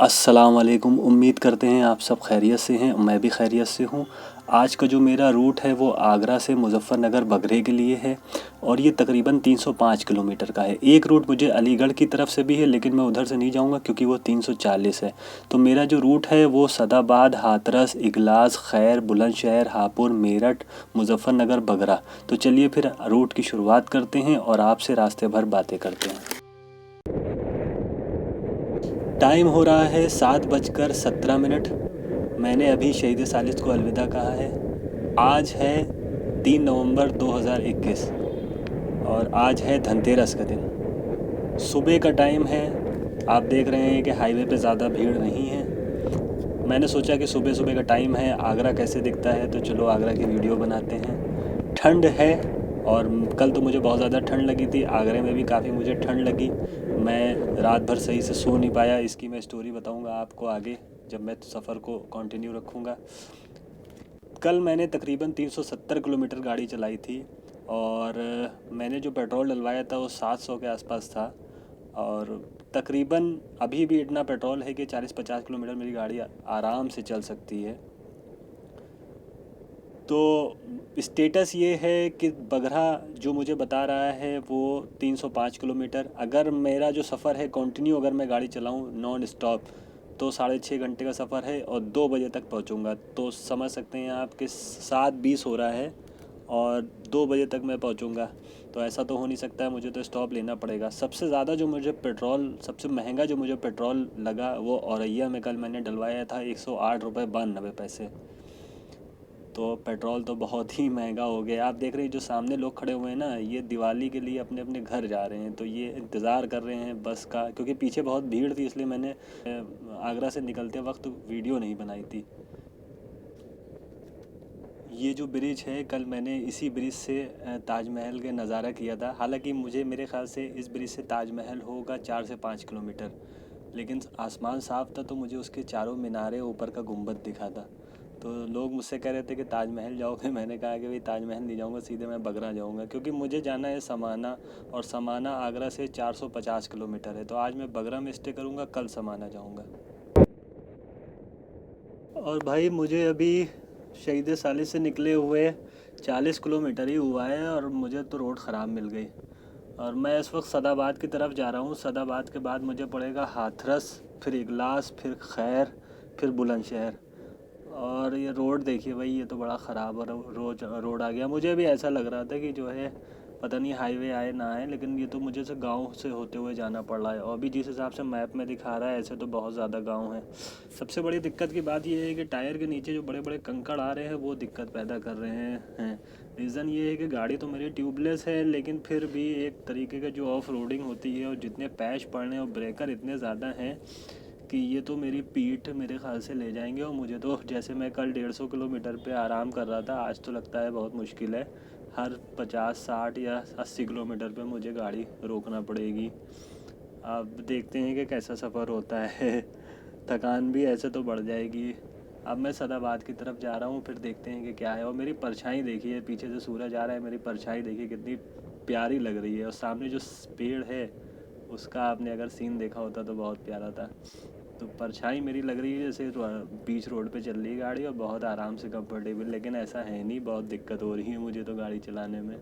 अस्सलाम वालेकुम। उम्मीद करते हैं आप सब खैरियत से हैं, मैं भी खैरियत से हूँ। आज का जो मेरा रूट है वो आगरा से मुज़फ़्फ़रनगर बगरे के लिए है और ये तकरीबन 305 किलोमीटर का है। एक रूट मुझे अलीगढ़ की तरफ से भी है, लेकिन मैं उधर से नहीं जाऊँगा क्योंकि वो 340 है। तो मेरा जो रूट है वो सदाबाद, हाथरस, इगलास, खैर, बुलंदशहर, हापुड़, मेरठ, मुज़फ़्फ़रनगर, बगरा। तो चलिए फिर रूट की शुरुआत करते हैं और आपसे रास्ते भर बातें करते हैं। टाइम हो रहा है 7:17। मैंने अभी शहीद सालिस को अलविदा कहा है। आज है 3 नवंबर 2021 और आज है धनतेरस का दिन। सुबह का टाइम है। आप देख रहे हैं कि हाईवे पे ज़्यादा भीड़ नहीं है। मैंने सोचा कि सुबह सुबह का टाइम है, आगरा कैसे दिखता है, तो चलो आगरा की वीडियो बनाते हैं। ठंड है और कल तो मुझे बहुत ज़्यादा ठंड लगी थी। आगरे में भी काफ़ी मुझे ठंड लगी। मैं रात भर सही से सो नहीं पाया। इसकी मैं स्टोरी बताऊंगा आपको आगे जब मैं सफ़र को कंटिन्यू रखूँगा। कल मैंने तकरीबन 370 किलोमीटर गाड़ी चलाई थी और मैंने जो पेट्रोल डलवाया था वो 700 के आसपास था। और तकरीबन अभी भी इतना पेट्रोल है कि 40-50 किलोमीटर मेरी गाड़ी आराम से चल सकती है। तो स्टेटस ये है कि बगरा जो मुझे बता रहा है वो 305 किलोमीटर। अगर मेरा जो सफ़र है कंटिन्यू, अगर मैं गाड़ी चलाऊँ नॉन स्टॉप, तो 6.5 घंटे का सफ़र है और 2 बजे तक पहुंचूंगा। तो समझ सकते हैं आप कि 7:20 हो रहा है और 2 बजे तक मैं पहुंचूंगा। तो ऐसा तो हो नहीं सकता है, मुझे तो स्टॉप लेना पड़ेगा। सबसे ज़्यादा जो मुझे पेट्रोल, सबसे महंगा जो मुझे पेट्रोल लगा वो औरैया में कल मैंने डलवाया था 108 रुपये 92 पैसे। तो पेट्रोल तो बहुत ही महंगा हो गया। आप देख रहे हैं जो सामने लोग खड़े हुए हैं ना, ये दिवाली के लिए अपने अपने घर जा रहे हैं। तो ये इंतज़ार कर रहे हैं बस का, क्योंकि पीछे बहुत भीड़ थी, इसलिए मैंने आगरा से निकलते वक्त वीडियो नहीं बनाई थी। ये जो ब्रिज है, कल मैंने इसी ब्रिज से ताजमहल का नज़ारा किया था। हालांकि मुझे, मेरे ख्याल से इस ब्रिज से ताजमहल होगा 4 से 5 किलोमीटर, लेकिन आसमान साफ़ था तो मुझे उसके चारों मीनारे, ऊपर का गुंबद दिखा था। तो लोग मुझसे कह रहे थे कि ताजमहल जाओगे। मैंने कहा कि भाई ताजमहल नहीं जाऊंगा, सीधे मैं बगरा जाऊंगा, क्योंकि मुझे जाना है समाना और समाना आगरा से 450 किलोमीटर है। तो आज मैं बगरा में स्टे करूंगा, कल समाना जाऊंगा। और भाई मुझे अभी शहीद सालिस से निकले हुए 40 किलोमीटर ही हुआ है और मुझे तो रोड ख़राब मिल गई। और मैं इस वक्त सदाबाद की तरफ जा रहा हूँ। सदाबाद के बाद मुझे पड़ेगा हाथरस, फिर इगलास, फिर खैर, फिर बुलंदशहर। और ये रोड देखिए भाई, ये तो बड़ा ख़राब रोड आ गया। मुझे भी ऐसा लग रहा था कि जो है पता नहीं हाईवे आए ना आए, लेकिन ये तो मुझे से गांव से होते हुए जाना पड़ रहा है। और भी जिस हिसाब से मैप में दिखा रहा है ऐसे तो बहुत ज़्यादा गांव है। सबसे बड़ी दिक्कत की बात यह है कि टायर के नीचे जो बड़े बड़े कंकड़ आ रहे हैं वो दिक्कत पैदा कर रहे हैं। रीज़न ये है कि गाड़ी तो मेरी ट्यूबलेस है, लेकिन फिर भी एक तरीके का जो ऑफ रोडिंग होती है और जितने पैच पड़ने और ब्रेकर इतने ज़्यादा हैं कि ये तो मेरी पीठ मेरे ख्याल से ले जाएंगे। और मुझे तो, जैसे मैं कल 150 किलोमीटर पे आराम कर रहा था, आज तो लगता है बहुत मुश्किल है। हर 50, 60 या 80 किलोमीटर पे मुझे गाड़ी रोकना पड़ेगी। अब देखते हैं कि कैसा सफ़र होता है। थकान भी ऐसे तो बढ़ जाएगी। अब मैं सदाबाद की तरफ जा रहा हूँ, फिर देखते हैं कि क्या है। और मेरी परछाई देखिए, पीछे से सूरज आ रहा है, मेरी परछाई देखिए कितनी प्यारी लग रही है। और सामने जो पेड़ है उसका आपने अगर सीन देखा होता तो बहुत प्यारा था। तो परछाई मेरी लग रही है जैसे बीच रोड पे चल रही है गाड़ी और बहुत आराम से कंफर्टेबल, लेकिन ऐसा है नहीं, बहुत दिक्कत हो रही है मुझे तो गाड़ी चलाने में।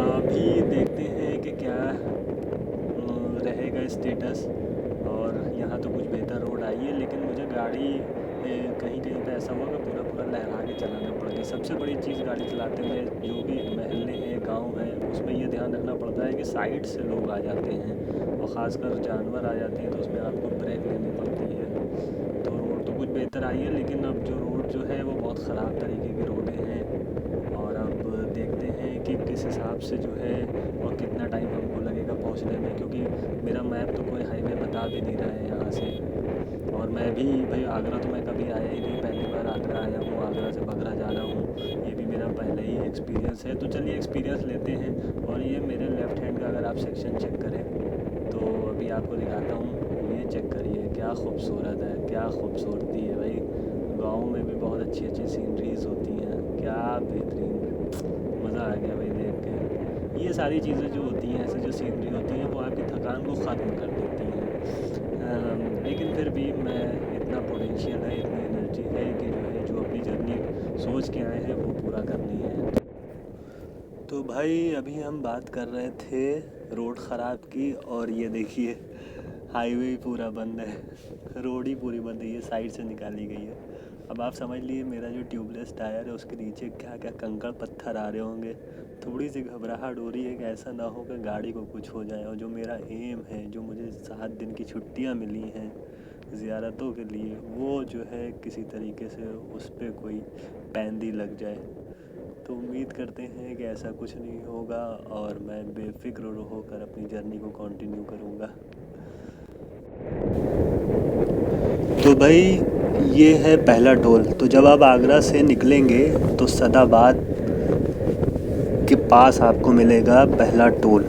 अभी देखते हैं कि क्या रहेगा स्टेटस। और यहाँ तो कुछ बेहतर रोड आई है, लेकिन मुझे गाड़ी कहीं कहीं पे ऐसा हुआ कि पूरा पूरा लहरा के चलाना पड़ गई। सबसे बड़ी चीज़ गाड़ी चलाते हुए, जो भी महल्ले हैं, गांव हैं, उसमें ये ध्यान रखना पड़ता है कि साइड से लोग आ जाते हैं और ख़ासकर जानवर आ जाते हैं, तो उसमें आपको ब्रेक लेनी पड़ती है। तो रोड तो कुछ बेहतर आई है, लेकिन अब जो रोड जो है वो बहुत ख़राब तरीके की रोडें हैं। और अब देखते हैं कि किस हिसाब से जो है और कितना टाइम हमको लगेगा पहुंचने में, क्योंकि मेरा मैप तो कोई हाईवे बता भी नहीं रहा है यहाँ से। और मैं भी भाई, आगरा तो मैं कभी आया ही नहीं, पहली बार आगरा आया हूँ, आगरा से बगरा जा रहा हूँ। ये भी मेरा पहला ही एक्सपीरियंस है। तो चलिए एक्सपीरियंस लेते हैं। और ये मेरे लेफ़्ट हैंड का अगर आप सेक्शन चेक करें तो अभी आपको दिखाता हूँ, ये चेक करिए क्या खूबसूरत है, क्या खूबसूरती है भाई। गाँव में भी बहुत अच्छी अच्छी सीनरीज होती हैं, क्या बेहतरीन, मज़ा आ गया भाई देख के। ये सारी चीज़ें जो होती हैं, ऐसे जो सीनरी होती हैं, वो आपकी थकान को ख़त्म कर देती हैं। लेकिन फिर भी मैं, इतना पोटेंशियल है, इतनी एनर्जी है कि जो अपनी जर्नी सोच के आए हैं वो पूरा करनी है। तो भाई अभी हम बात कर रहे थे रोड ख़राब की, और ये देखिए हाईवे पूरा बंद है। रोड ही पूरी बंद है, ये साइड से निकाली गई है। अब आप समझ लिए मेरा जो ट्यूबलेस टायर है उसके नीचे क्या क्या कंकड़ पत्थर आ रहे होंगे। थोड़ी सी घबराहट हो रही है कि ऐसा ना हो कि गाड़ी को कुछ हो जाए, और जो मेरा एम है, जो मुझे 7 दिन की छुट्टियां मिली हैं ज़ियारतों के लिए, वो जो है किसी तरीके से उस पर कोई पैंदी लग जाए। तो उम्मीद करते हैं कि ऐसा कुछ नहीं होगा और मैं बेफिक्र होकर अपनी जर्नी को कंटिन्यू करूँगा। तो भाई ये है पहला टोल। तो जब आप आगरा से निकलेंगे तो सदाबाद के पास आपको मिलेगा पहला टोल,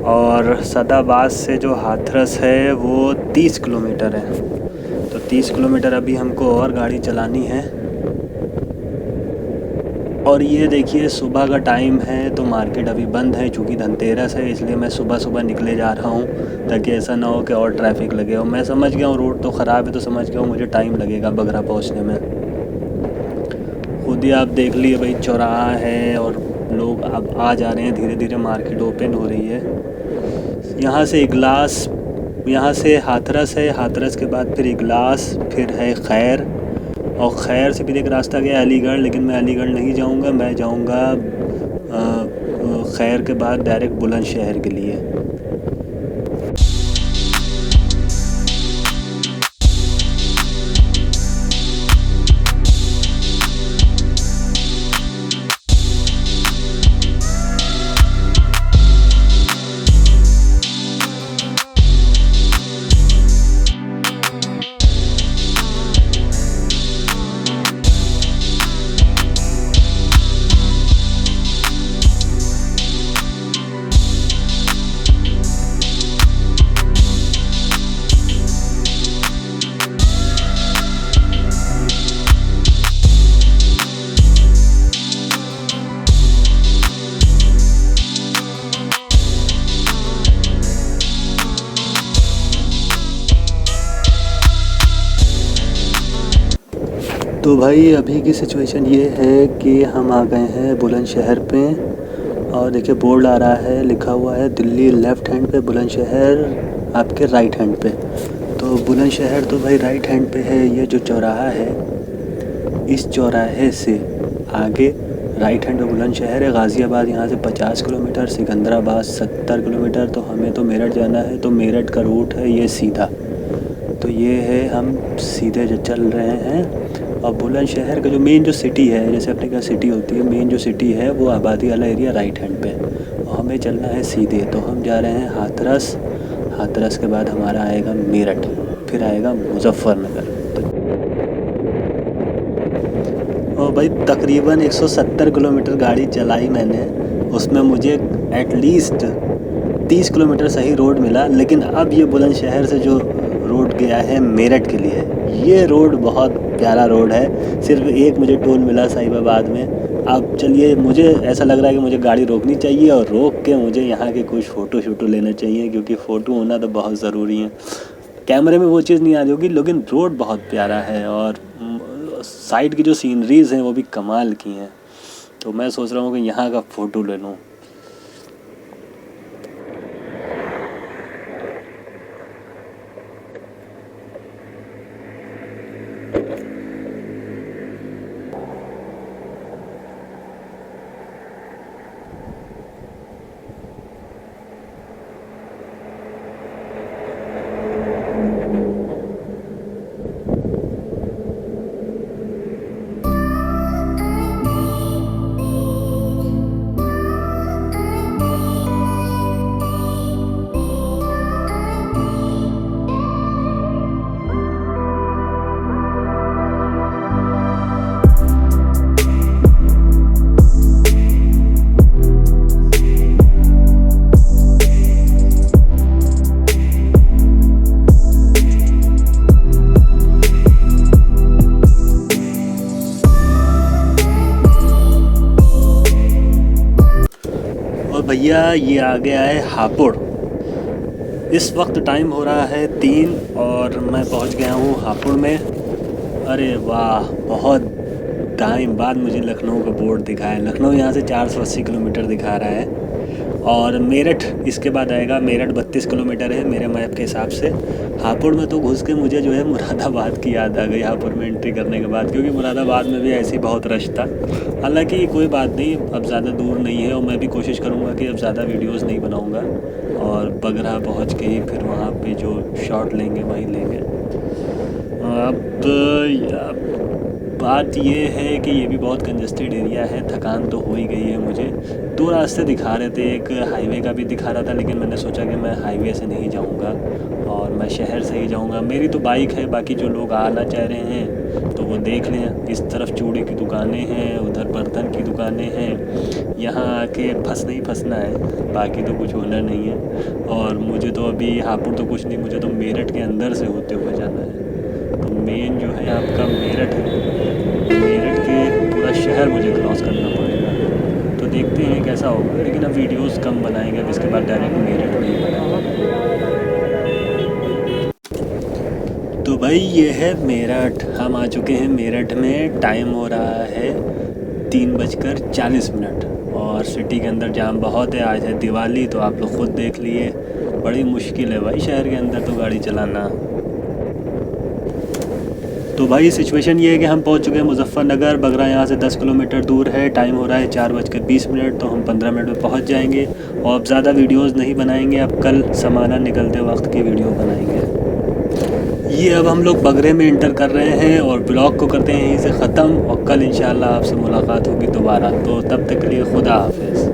और सदाबाद से जो हाथरस है वो 30 किलोमीटर है। तो 30 किलोमीटर अभी हमको और गाड़ी चलानी है। और ये देखिए सुबह का टाइम है, तो मार्केट अभी बंद है, चूँकि धनतेरस है, इसलिए मैं सुबह सुबह निकले जा रहा हूँ ताकि ऐसा ना हो कि और ट्रैफिक लगे। और मैं समझ गया हूँ रोड तो ख़राब है, तो समझ गया हूँ मुझे टाइम लगेगा बगरा पहुँचने में। खुद ही आप देख लिए भाई, चौराहा है और लोग अब आ जा रहे हैं, धीरे धीरे मार्केट ओपन हो रही है। यहाँ से इगलास, यहाँ से हाथरस है, हाथरस के बाद फिर इगलास, फिर है खैर, और खैर से फिर एक रास्ता गया अलीगढ़, लेकिन मैं अलीगढ़ नहीं जाऊँगा, मैं जाऊँगा खैर के बाद डायरेक्ट बुलंदशहर के लिए। तो भाई अभी की सिचुएशन ये है कि हम आ गए हैं बुलंदशहर पे, और देखिए बोर्ड आ रहा है, लिखा हुआ है दिल्ली लेफ़्ट हैंड पे, बुलंदशहर आपके राइट हैंड पे। तो बुलंदशहर तो भाई राइट हैंड पे है। ये जो चौराहा है, इस चौराहे से आगे राइट हैंड पे बुलंदशहर है। गाज़ियाबाद यहाँ से 50 किलोमीटर, सिकंदराबाद 70 किलोमीटर। तो हमें तो मेरठ जाना है, तो मेरठ का रूट है ये सीधा। तो ये है, हम सीधे जो चल रहे हैं। और बुलंदशहर का जो मेन जो सिटी है, जैसे अपने क्या सिटी होती है, मेन जो सिटी है वो आबादी वाला एरिया राइट हैंड पे, और हमें चलना है सीधे। तो हम जा रहे हैं हाथरस, हाथरस के बाद हमारा आएगा मेरठ, फिर आएगा मुजफ्फरनगर। और भाई तकरीबन 170 किलोमीटर गाड़ी चलाई मैंने, उसमें मुझे एटलीस्ट 30 किलोमीटर सही रोड मिला। लेकिन अब ये बुलंदशहर से जो रोड गया है मेरठ के लिए, ये रोड बहुत प्यारा रोड है। सिर्फ एक मुझे टोल मिला साहिबाबाद में। अब चलिए, मुझे ऐसा लग रहा है कि मुझे गाड़ी रोकनी चाहिए, और रोक के मुझे यहाँ के कुछ फ़ोटो शोटो लेना चाहिए, क्योंकि फ़ोटो होना तो बहुत ज़रूरी है। कैमरे में वो चीज़ नहीं आ रही होगी, लेकिन रोड बहुत प्यारा है, और साइड की जो सीनरीज़ हैं वो भी कमाल की हैं। तो मैं सोच रहा हूँ कि यहाँ का फ़ोटो ले लूँ। भैया ये आ गया है हापुड़। इस वक्त टाइम हो रहा है 3 और मैं पहुंच गया हूं हापुड़ में। अरे वाह, बहुत टाइम बाद मुझे लखनऊ का बोर्ड दिखा है। लखनऊ यहाँ से 480 किलोमीटर दिखा रहा है और मेरठ इसके बाद आएगा। मेरठ 32 किलोमीटर है मेरे मैप के हिसाब से। हापुड़ में तो घुस के मुझे जो है मुरादाबाद की याद आ गई हापुड़ में एंट्री करने के बाद, क्योंकि मुरादाबाद में भी ऐसी बहुत रश था। हालांकि कोई बात नहीं, अब ज़्यादा दूर नहीं है और मैं भी कोशिश करूँगा कि अब ज़्यादा वीडियोस नहीं बनाऊँगा और बगरा पहुँच के ही फिर वहाँ पे जो शॉट लेंगे वहीं लेंगे। अब बात ये है कि ये भी बहुत कंजस्टेड एरिया है। थकान तो हो ही गई है मुझे। 2 रास्ते दिखा रहे थे, एक हाईवे का भी दिखा रहा था, लेकिन मैंने सोचा कि मैं हाईवे से नहीं जाऊंगा और मैं शहर से ही जाऊंगा। मेरी तो बाइक है, बाकी जो लोग आना चाह रहे हैं तो वो देख लें। इस तरफ चूड़ी की दुकानें हैं, उधर बर्तन की दुकानें हैं। यहाँ आके फंसना ही फंसना है, बाकी तो कुछ होना नहीं है। और मुझे तो अभी हापुड़ तो कुछ नहीं, मुझे तो मेरठ के अंदर से होते हुए जाना है। तो मेन जो है आपका मेरठ है, मेरठ के पूरा शहर मुझे क्रॉस करना पड़ेगा। तो देखते हैं कैसा होगा, लेकिन अब वीडियोस कम बनाएंगे। अब इसके बाद डायरेक्ट मेरठ में ही बनाएंगे। तो भाई ये है मेरठ, हम आ चुके हैं मेरठ में। टाइम हो रहा है 3:40 और सिटी के अंदर जाम बहुत है। आज है दिवाली, तो आप लोग खुद देख लिए। बड़ी मुश्किल है भाई शहर के अंदर तो गाड़ी चलाना। तो भाई सिचुएशन ये है कि हम पहुंच चुके हैं मुजफ्फरनगर। बगरा यहाँ से 10 किलोमीटर दूर है। टाइम हो रहा है 4:20, तो हम 15 मिनट में पहुंच जाएंगे। और अब ज़्यादा वीडियोस नहीं बनाएंगे, अब कल समाना निकलते वक्त की वीडियो बनाएंगे। ये अब हम लोग बगरे में इंटर कर रहे हैं और ब्लॉग को करते हैं यहीं से ख़त्म। और कल इंशाल्लाह आपसे मुलाकात होगी दोबारा। तो तब तक के लिए खुदा हाफिज़।